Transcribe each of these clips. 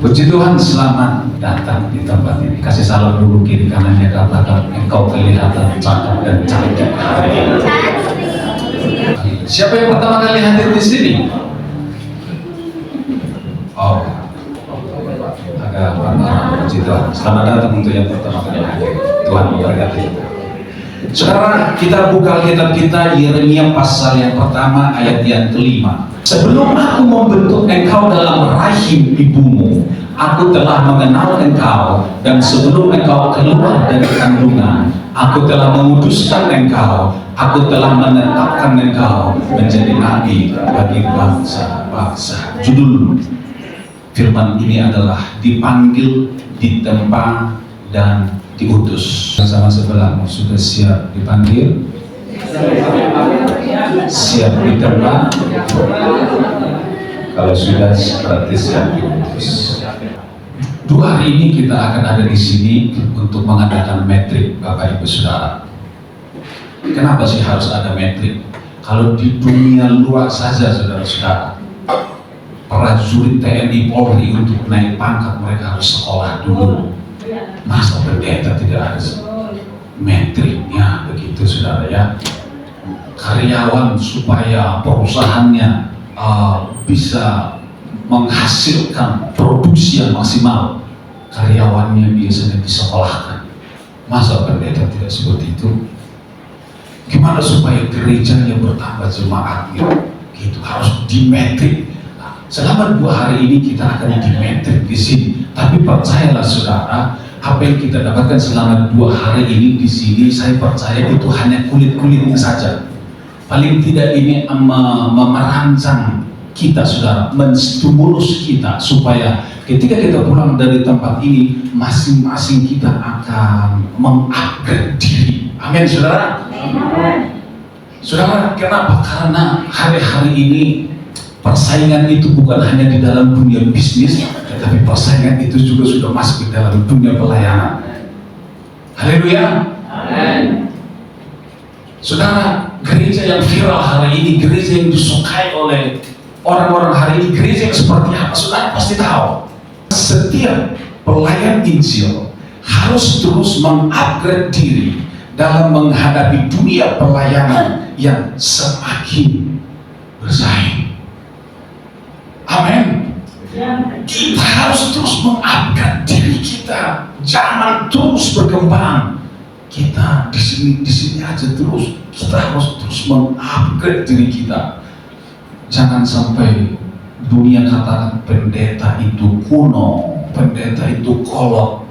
Puji Tuhan, selamat datang di tempat ini. Kasih salam dulu kiri kanannya, katakan engkau kelihatan cakep dan cantik hari ini. Siapa yang pertama kali hadir di sini? Oh, agak pantas. Puji Tuhan. Selamat datang untuk yang pertama kali hadir. Tuhan memberkati. Saudara, kita buka Alkitab kita Yeremia pasal yang pertama ayat yang kelima. Sebelum aku membentuk engkau dalam rahim ibumu, aku telah mengenal engkau, dan sebelum engkau keluar dari kandungan, aku telah menguduskan engkau, aku telah menetapkan engkau menjadi nabi bagi bangsa-bangsa. Judul firman ini adalah dipanggil, ditempa, dan diutus. Sama sebelahmu, sudah siap dipanggil? Siap ditempa? Kalau sudah berarti siap diutus. 2 hari ini kita akan ada di sini untuk mengadakan metrik, Bapak Ibu Saudara. Kenapa sih harus ada metrik? Kalau di dunia luar saja, saudara-saudara, prajurit TNI Polri untuk naik pangkat mereka harus sekolah dulu. Masa pendeta tidak ada metriknya begitu, saudara ya? Karyawan supaya perusahaannya bisa menghasilkan produksi yang maksimal, karyawannya biasanya disekolahkan. Masa pendeta tidak seperti itu? Gimana supaya gerejanya bertambah jemaatnya? Gitu, harus dimetrik. Selama 2 hari ini kita akan dimetrik di sini. Tapi percayalah saudara, apa yang kita dapatkan selama 2 hari ini di sini, saya percaya itu hanya kulit-kulitnya saja. Paling tidak ini merancang kita, saudara, menstimulus kita supaya ketika kita pulang dari tempat ini, masing-masing kita akan mengupgrade diri. Amin, saudara. Amin. Saudara, kenapa? Karena hari-hari ini persaingan itu bukan hanya di dalam dunia bisnis, tetapi persaingan itu juga sudah masuk di dalam dunia pelayanan. Haleluya. Amin. Saudara, gereja yang viral hari ini, gereja yang disukai oleh orang-orang hari ini, gereja yang seperti apa? Saudara pasti tahu. Setiap pelayan Injil harus terus mengupgrade diri dalam menghadapi dunia pelayanan yang semakin bersaing. Amin. Kita harus terus mengupgrade diri kita. Zaman terus berkembang. Kita di sini aja terus. Kita harus terus mengupgrade diri kita. Jangan sampai dunia katakan pendeta itu kuno, pendeta itu kolot.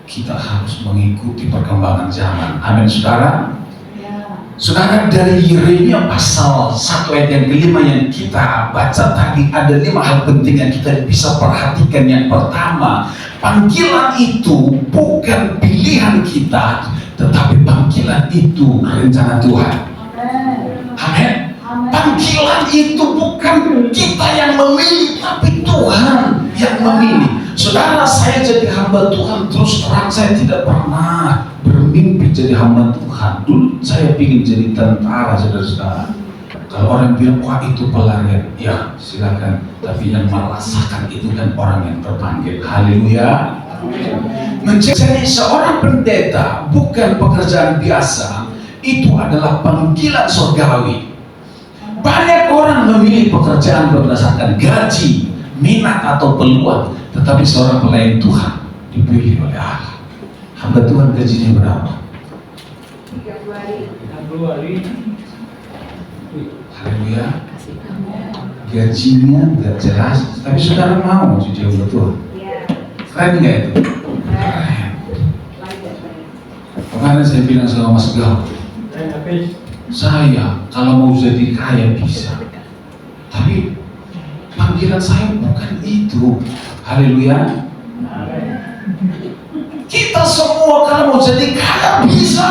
Kita harus mengikuti perkembangan zaman. Amin, saudara. Saudara, dari Yeremia pasal 1 ayat yang kelima yang kita baca tadi, ada 5 hal penting yang kita bisa perhatikan. Yang pertama, panggilan itu bukan pilihan kita, tetapi panggilan itu rencana Tuhan. Amin. Panggilan itu bukan kita yang memilih, tapi Tuhan yang memilih. Saudara, saya jadi hamba Tuhan, terus terang saya tidak pernah bermimpi jadi hamba Tuhan. Dulu saya ingin jadi tentara, saudara-saudara. Kalau orang bilang, wah itu pelarian, ya silakan. Tapi yang merasakan itu kan orang yang terpanggil. Haleluya. Menjadi seorang pendeta bukan pekerjaan biasa, itu adalah panggilan surgawi. Banyak orang memilih pekerjaan berdasarkan gaji, minat atau peluang, tetapi seorang pelayan Tuhan dipilih oleh Allah. Hamba Tuhan gajinya berapa? 30 hari. Haleluya. Gajinya nggak jelas, tapi saudara mau jadi hamba Tuhan. Keren nggak itu? Keren. Kemarin saya bilang sama Mas Gal, saya kalau mau jadi kaya bisa, tapi panggilan saya bukan itu. Haleluya. Kita semua kalau mau jadi kaya bisa,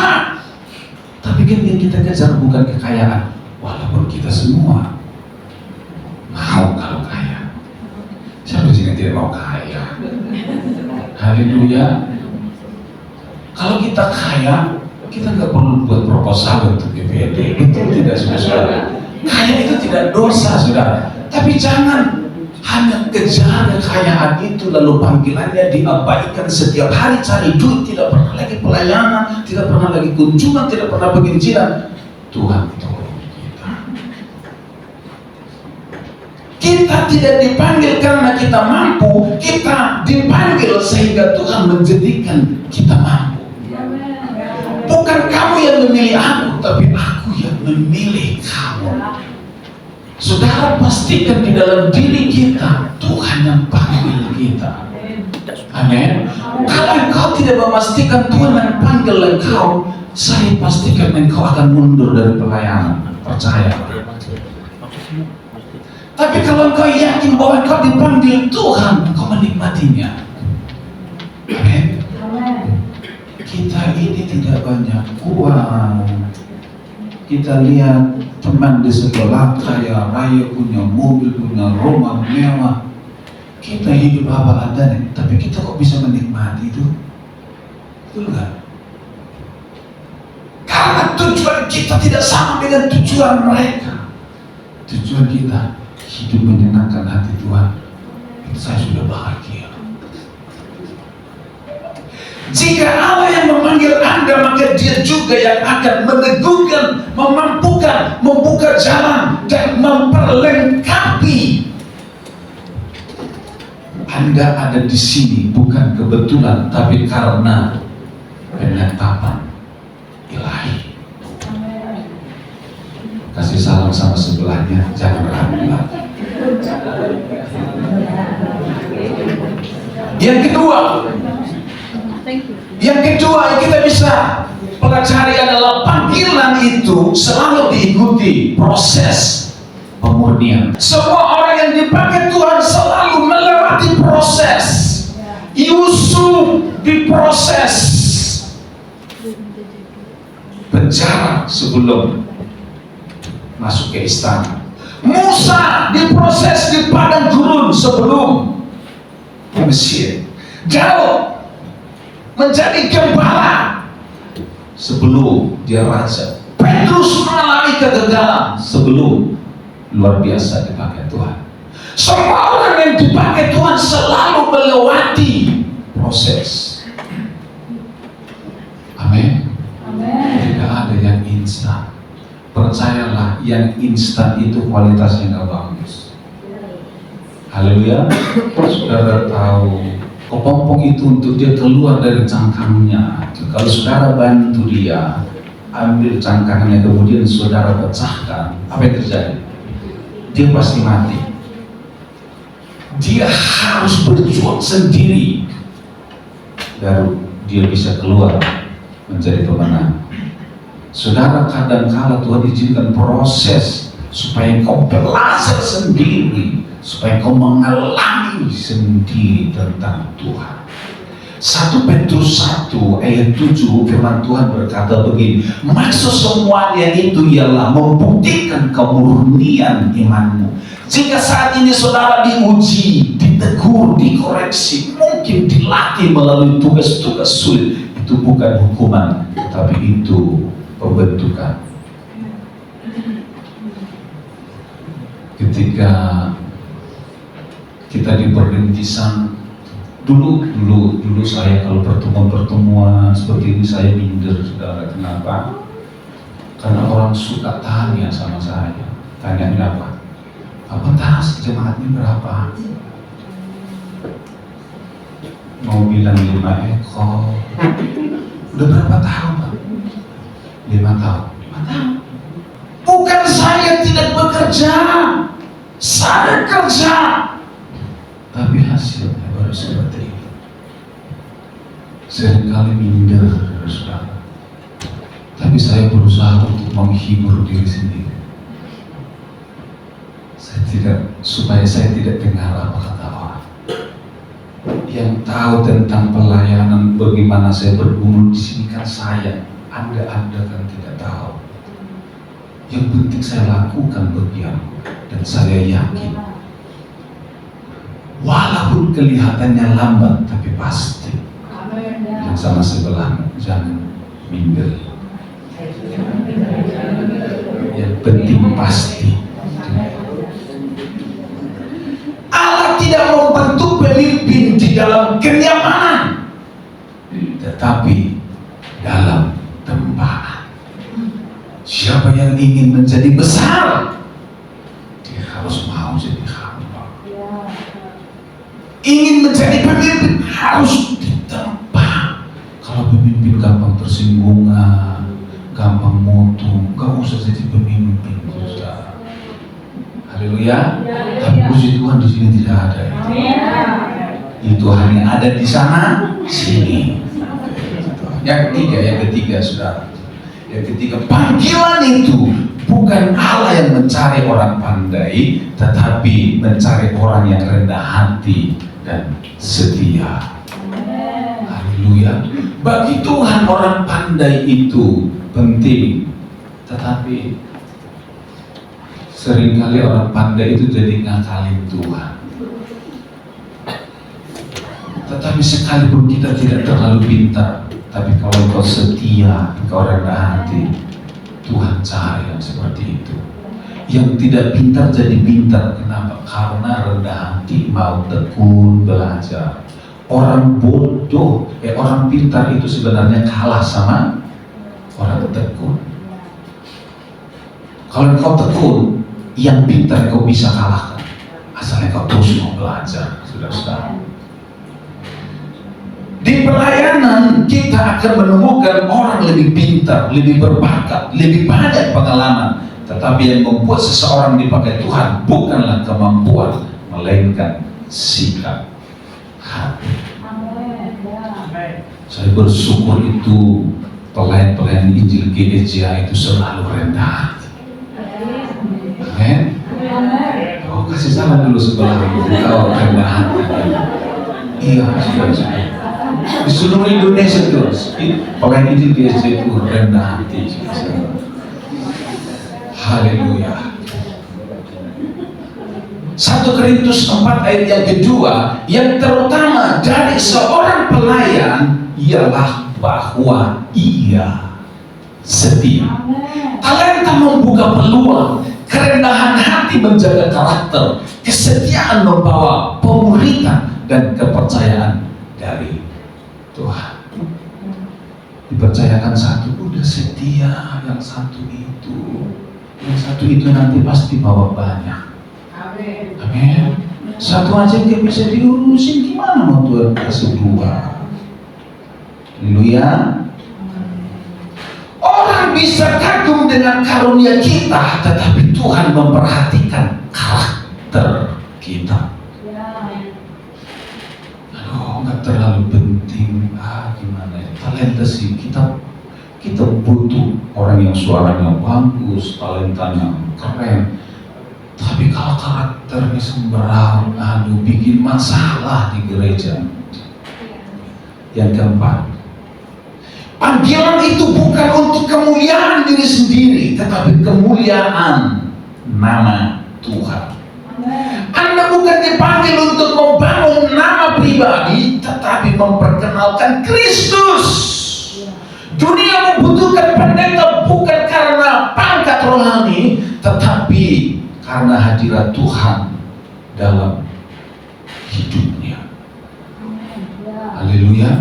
tapi kan yang kita kejar bukan kekayaan. Walaupun kita semua mau kalau kaya, siapa sih yang tidak mau kaya? Haleluya. Kalau kita kaya, kita nggak perlu buat proposal untuk BPD. Betul tidak, saudara? Kaya itu tidak dosa, saudara. Tapi jangan hanya kejar kekayaan itu, lalu panggilannya diabaikan setiap hari, cari duit, tidak pernah lagi pelayanan, tidak pernah lagi kunjungan, tidak pernah penginjilan. Tuhan tolong kita. Kita tidak dipanggil karena kita mampu, kita dipanggil sehingga Tuhan menjadikan kita mampu. Bukan kamu yang memilih aku, tapi aku yang memilih kamu. Saudara, pastikan di dalam diri kita Tuhan yang panggil kita. Amin. Kalau engkau tidak memastikan Tuhan yang panggil engkau, saya pastikan engkau akan mundur dari pelayanan. Percaya. Tapi kalau engkau yakin bahwa engkau dipanggil Tuhan, engkau menikmatinya. Amin. Kita ini tidak banyak uang. Kita lihat teman di sebelah kaya raya, punya mobil, punya rumah mewah. Kita hidup apa adanya, tapi kita kok bisa menikmati itu? Betul nggak? Karena tujuan kita tidak sama dengan tujuan mereka. Tujuan kita hidup menyenangkan hati Tuhan. Saya sudah bahagia. Jika Allah yang memanggil Anda, maka Dia juga yang akan meneguhkan, memampukan, membuka jalan dan memperlengkapi. Anda ada di sini bukan kebetulan, tapi karena penetapan ilahi. Kasih salam sama sebelahnya, jangan ragu. Yang kedua yang kita bisa pelajari adalah panggilan itu selalu diikuti proses pemurnian. Semua orang yang dipanggil Tuhan selalu melewati proses. Yusuf diproses penjara sebelum masuk ke istana. Musa diproses di padang gurun sebelum ke Mesir. Daud menjadi gembala sebelum dia raja. Petrus mengalami kegagalan sebelum luar biasa dipakai Tuhan. Semua orang yang dipakai Tuhan selalu melewati proses. Amin. Tidak ada yang instan. Percayalah, yang instan itu kualitasnya nggak bagus. Haleluya. Saudara tahu, kepompong itu untuk dia keluar dari cangkangnya. Kalau saudara bantu dia ambil cangkangnya, kemudian saudara pecahkan, apa yang terjadi? Dia pasti mati. Dia harus berjuang sendiri baru dia bisa keluar menjadi pemenang. Saudara, kadang-kala Tuhan izinkan proses supaya kau belajar sendiri, supaya kau mengalami sendiri tentang Tuhan. 1 Petrus 1 ayat 7 firman Tuhan berkata begini, maksud semuanya itu ialah membuktikan kemurnian imanmu. Jika saat ini saudara diuji, ditegur, dikoreksi, mungkin dilatih melalui tugas-tugas sulit, itu bukan hukuman, tapi itu pembentukan. Ketika kita di perintisan, dulu saya kalau pertemuan seperti ini saya minder, saudara. Kenapa? Karena orang suka tanya sama saya. Tanya apa? Pentas jemaatnya berapa? Mau bilang 5 ekor. Udah berapa tahun, Pak? 5 tahun. 5 tahun. Bukan saya tidak bekerja, saya kerja, tapi hasilnya baru seperti ini. Seringkali minder, saudara. Tapi saya berusaha untuk menghibur diri sendiri. Supaya saya tidak dengar apa kata orang. Yang tahu tentang pelayanan, bagaimana saya bergumul di sini kan saya. Anda kan tidak tahu. Yang penting saya lakukan bagianku, dan saya yakin walaupun kelihatannya lambat, tapi pasti. Yang sama sebelah, jangan minder. Yang penting pasti. tidak membentuk pemimpin di dalam kenyamanan, tetapi dalam tempaan. Siapa yang ingin menjadi besar, dia harus mau jadi hamba. Ingin menjadi pemimpin harus ditempa. Kalau pemimpin gampang tersinggungan, gampang mutu, gak usah jadi pemimpin, saudara. Haleluya. Tapi puji Tuhan di sini tidak ada itu. Itu hanya ada di sana, sini. Yang ketiga, saudara. Yang ketiga, panggilan itu bukan Allah yang mencari orang pandai, tetapi mencari orang yang rendah hati dan setia. Haleluya. Bagi Tuhan orang pandai itu penting, tetapi seringkali orang pandai itu jadi ngakalin Tuhan. Tetapi sekalipun kita tidak terlalu pintar, tapi kalau kau setia, kau rendah hati, Tuhan cari yang seperti itu. Yang tidak pintar jadi pintar. Kenapa? Karena rendah hati, mau tekun belajar. Orang bodoh, orang pintar itu sebenarnya kalah sama orang tekun. Kalau kau tekun, yang pintar kau bisa kalahkan, asalnya kau terus mau belajar, saudara-saudara. Di pelayanan kita akan menemukan orang lebih pintar, lebih berbakat, lebih banyak pengalaman. Tetapi yang membuat seseorang dipakai Tuhan bukanlah kemampuan, melainkan sikap hati. Saya bersyukur itu pelayan-pelayan Injil GEJA itu selalu rendah hati. Amin. Oh, kasih salam dulu sebelah kau rendah hati. Iya, sudah. Di seluruh Indonesia terus pelayan Injil GEJA itu rendah hati. Haleluya. 1 Korintus 4 ayat yang kedua, yang terutama dari seorang pelayan ialah bahwa ia setia. Talenta membuka peluang, kerendahan hati menjaga karakter, kesetiaan membawa pemuritan dan kepercayaan dari Tuhan. Dipercayakan satu, udah setia, yang satu itu nanti pasti bawa banyak. Amin. Satu aja nggak bisa diurusin, gimana mau Tuhan kasih dua? Haleluya. Orang bisa kagum dengan karunia kita, tetapi Tuhan memperhatikan karakter kita. Aduh, nggak terlalu penting. Gimana ya? Talenta sih kita butuh orang yang suaranya bagus, talentanya keren. Tapi kalau karakternya sembarang, bikin masalah di gereja. Yang keempat, panggilan itu bukan untuk kemuliaan diri sendiri, tetapi kemuliaan nama Tuhan. Anda bukan dipanggil untuk membangun nama pribadi, tetapi memperkenalkan Kristus. Dunia membutuhkan pendeta bukan karena pangkat rohani, tetapi karena hadirat Tuhan dalam hidupnya. Haleluya.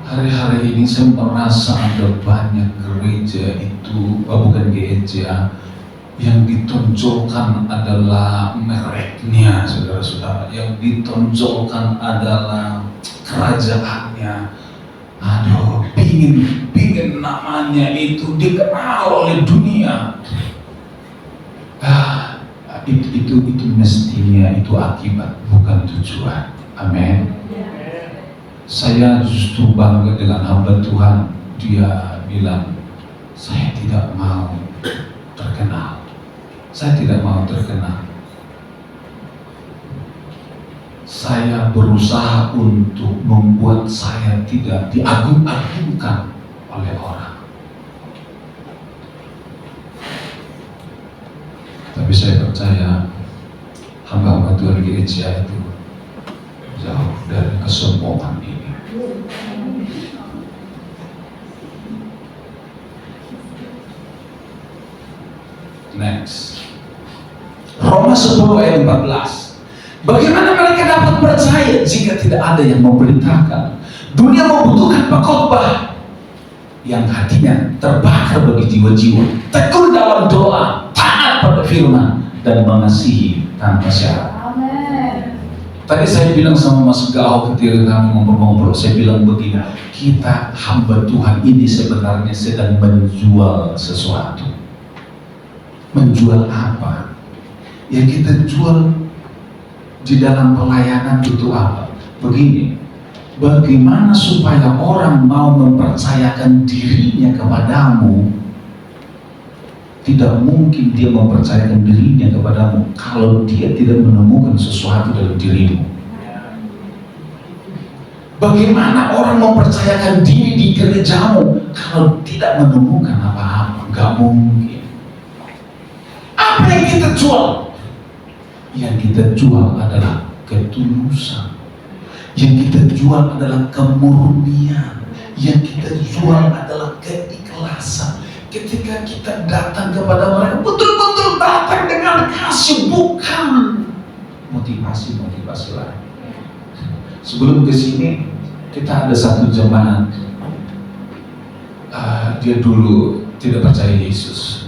Hari-hari ini saya merasa ada banyak gereja itu, bukan GEJA, yang ditonjolkan adalah mereknya, saudara-saudara. Yang ditonjolkan adalah kerajaannya. Pingin namanya itu dikenal oleh dunia. Itu mestinya itu akibat, bukan tujuan. Amin. Saya justru bangga dengan hamba Tuhan. Dia bilang, saya tidak mau terkenal. Saya tidak mau terkenal. Saya berusaha untuk membuat saya tidak diagung-agungkan oleh orang. Tapi saya percaya hamba-hamba Tuhan GEJA itu jauh dari kesombongan ini. Next, Roma 11 10 ayat 14. Bagaimana mereka dapat percaya jika tidak ada yang memberitakan? Dunia membutuhkan pengkhotbah yang hatinya terbakar bagi jiwa-jiwa, tekun dalam doa, taat pada firman, dan mengasihi tanpa syarat. Tadi saya bilang sama Mas Gao ketika kami ngobrol-ngobrol, saya bilang begini, kita hamba Tuhan ini sebenarnya sedang menjual sesuatu. Menjual apa? Yang kita jual di dalam pelayanan itu apa? Begini, bagaimana supaya orang mau mempercayakan dirinya kepadamu? Tidak mungkin dia mempercayakan dirinya kepadamu kalau dia tidak menemukan sesuatu dalam dirimu. Bagaimana orang mempercayakan diri di gerejamu kalau tidak menemukan apa-apa? Gak mungkin. Apa yang kita jual? Yang kita jual adalah ketulusan. Yang kita jual adalah kemurnian. Yang kita jual adalah keikhlasan. Ketika kita datang kepada mereka, betul-betul datang dengan kasih, bukan motivasi lain. Sebelum ke sini, kita ada satu jemaat, dia dulu tidak percaya Yesus.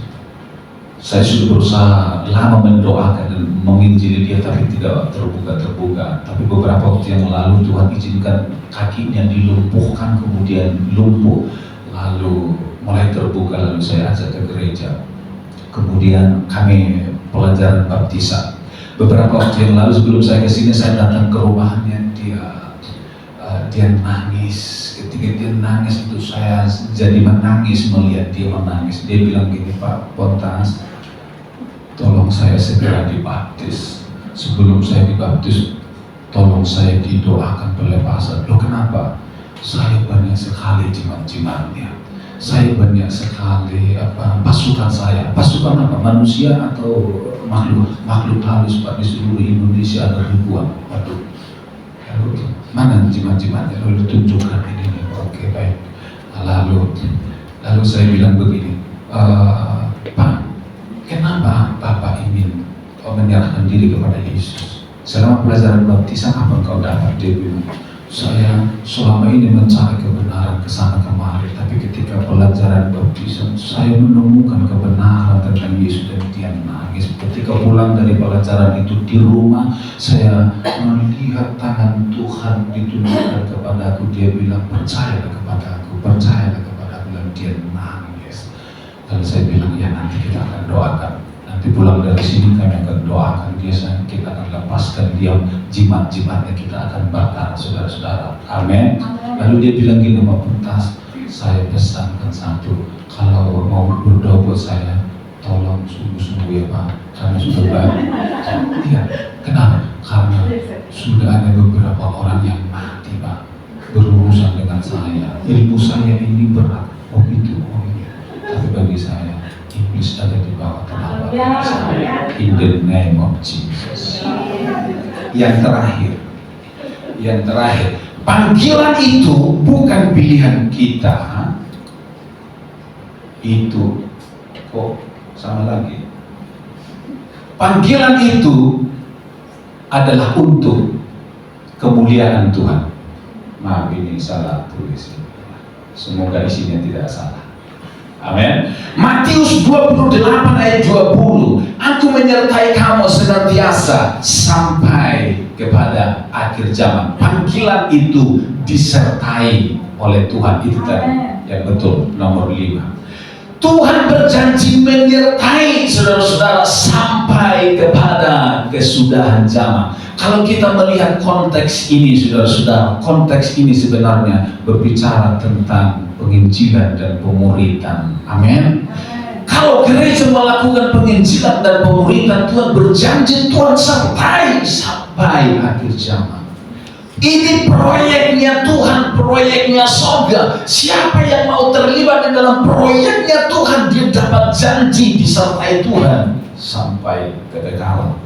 Saya sudah berusaha lama mendoakan dan menginjili dia, tapi tidak terbuka. Tapi beberapa waktu yang lalu Tuhan izinkan kakinya dilumpuhkan, kemudian lumpuh, lalu mulai terbuka, lalu saya ajak ke gereja. Kemudian kami pelajaran baptisan. Beberapa waktu yang lalu sebelum saya ke sini, saya datang ke rumahnya, dia nangis. Ketika dia nangis itu saya jadi menangis melihat dia menangis. Dia bilang gini, Pak Pontas, tolong saya segera dibaptis. Sebelum saya dibaptis, tolong saya didoakan pelepasan. Loh kenapa? Saya banyak sekali jimat-jimatnya. Saya banyak sekali pasukan saya. Pasukan apa? Manusia atau makhluk halus, Pak, di seluruh Indonesia ada ribuan. Waduh. Lalu mana jimat-jimatnya? Lalu ditunjukkan ini. Oke, baik. Lalu saya bilang begini, Pak, kenapa Bapak ingin menyerahkan diri kepada Yesus? Selama pelajaran baptisan apa engkau dapat? Dia bilang, saya selama ini mencari kebenaran kesana kemari, tapi ketika pelajaran baptisan saya menemukan kebenaran tentang Yesus dan dia menangis. Ketika pulang dari pelajaran itu di rumah, saya melihat tangan Tuhan ditunjukkan kepadaku. Dia bilang, percayalah kepadaku, dan dia menangis. Lalu saya bilang, ya nanti kita akan doakan. Nanti pulang dari sini kami akan doakan dia, kita akan lepaskan dia, jimat-jimatnya kita akan bakar, saudara-saudara. Amin. Lalu dia bilang gini, Pak Pontas, saya pesankan satu, kalau mau berdoa buat saya, tolong sungguh-sungguh ya Pak, karena sudah banyak. Iya, kenapa? Karena sudah ada beberapa orang yang mati Pak, berurusan dengan saya. Ilmu saya ini berat, itu. Tapi bagi saya, iblis ada di bawah telapak saya. In the name of Jesus. Yang terakhir, panggilan itu bukan pilihan kita. Itu kok sama lagi. Panggilan itu adalah untuk kemuliaan Tuhan. Maaf, ini salah tulis. Semoga isinya tidak salah. Amin. Matius 28 ayat 20. Aku menyertai kamu senantiasa sampai kepada akhir zaman. Panggilan itu disertai oleh Tuhan. Itu tadi yang betul, nomor 5. Tuhan berjanji menyertai saudara-saudara sampai kepada kesudahan zaman. Kalau kita melihat konteks ini, saudara-saudara, konteks ini sebenarnya berbicara tentang penginjilan dan pemuridan. Amin. Kalau gereja melakukan penginjilan dan pemuridan, Tuhan berjanji Tuhan sertai sampai akhir zaman. Ini proyeknya Tuhan, proyeknya surga. Siapa yang mau terlibat di dalam proyeknya Tuhan, dia dapat janji disertai Tuhan sampai kekekalan.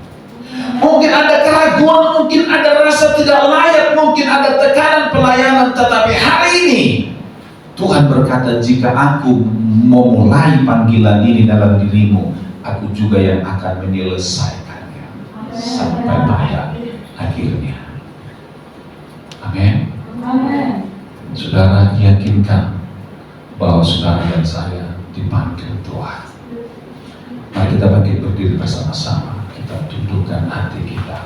Mungkin ada keraguan, mungkin ada rasa tidak layak, mungkin ada tekanan pelayanan, tetapi hari ini Tuhan berkata, jika aku memulai panggilan ini dalam dirimu, aku juga yang akan menyelesaikannya. sampai pada akhirnya. Amin. Saudara yakinkan bahwa saudara dan saya dipanggil Tuhan. Mari kita berdiri bersama-sama. Kita tundukkan hati kita.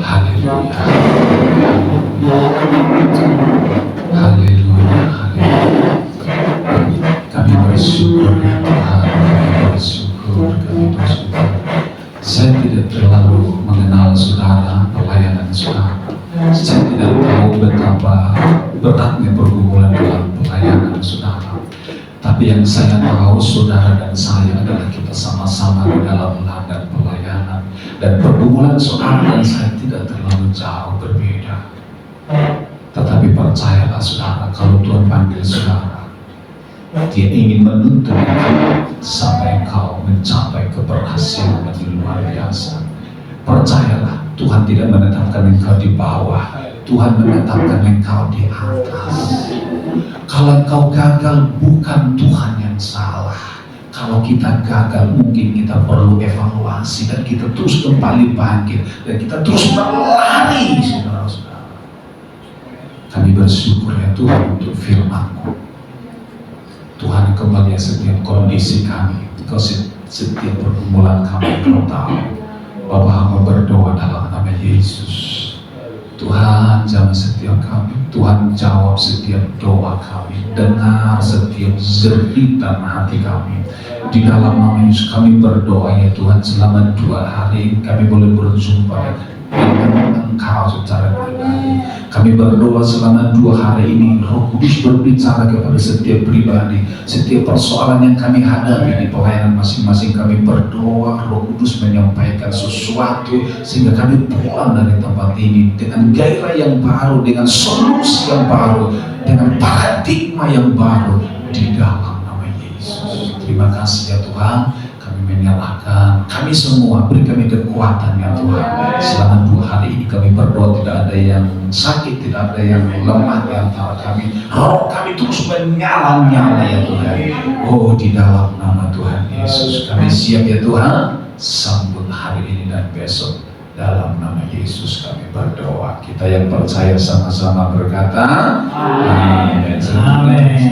Haleluya. Haleluya. Haleluya. Kami bersyukur ya Tuhan. Kami bersyukur. Saya tidak terlalu mengenal saudara, pelayanan saudara. Saya tidak tahu betapa beratnya pergumulan dalam pelayanan saudara. Tapi yang saya tahu saudara dan saya adalah kita sama-sama di dalam ladang pelayanan. Dan pergumulan saudara dan saya tidak terlalu jauh berbeda. Tetapi percayalah saudara, kalau Tuhan panggil saudara, Dia ingin menuntun engkau sampai engkau mencapai keberhasilan yang luar biasa. Percayalah, Tuhan tidak menetapkan engkau di bawah, Tuhan menetapkan engkau di atas. Kalau engkau gagal, bukan Tuhan yang salah. Kalau kita gagal, mungkin kita perlu evaluasi dan kita terus kembali bangkit dan kita terus berlari, saudara-saudara. Kami bersyukur ya Tuhan untuk firman-Mu. Tuhan, kembali setiap kondisi kami, Engkau setiap pergumulan kami, Engkau tahu. Bapa, hamba berdoa dalam nama Yesus. Tuhan, jamah setiap kami. Tuhan, jawab setiap doa kami. Dengar setiap jeritan hati kami. Di dalam nama Yesus kami berdoa ya Tuhan, selama 2 hari kami boleh berjumpa dengan Engkau secara pribadi. Kami berdoa selama 2 hari ini Roh Kudus berbicara kepada setiap pribadi, setiap persoalan yang kami hadapi di pelayanan masing-masing. Kami berdoa Roh Kudus menyampaikan sesuatu sehingga kami pulang dari tempat ini dengan gairah yang baru, dengan solusi yang baru, dengan paradigma yang baru di dalam nama Yesus. Terima kasih ya Tuhan. Menyalahkan kami semua, beri kami kekuatan ya Tuhan. Selama 2 hari ini kami berdoa, tidak ada yang sakit, tidak ada yang lemah di antara kami. Roh kami terus menyala-nyala ya Tuhan. Oh, di dalam nama Tuhan Yesus kami siap ya Tuhan, sambut hari ini dan besok. Dalam nama Yesus kami berdoa. Kita yang percaya sama-sama berkata amin. Amin.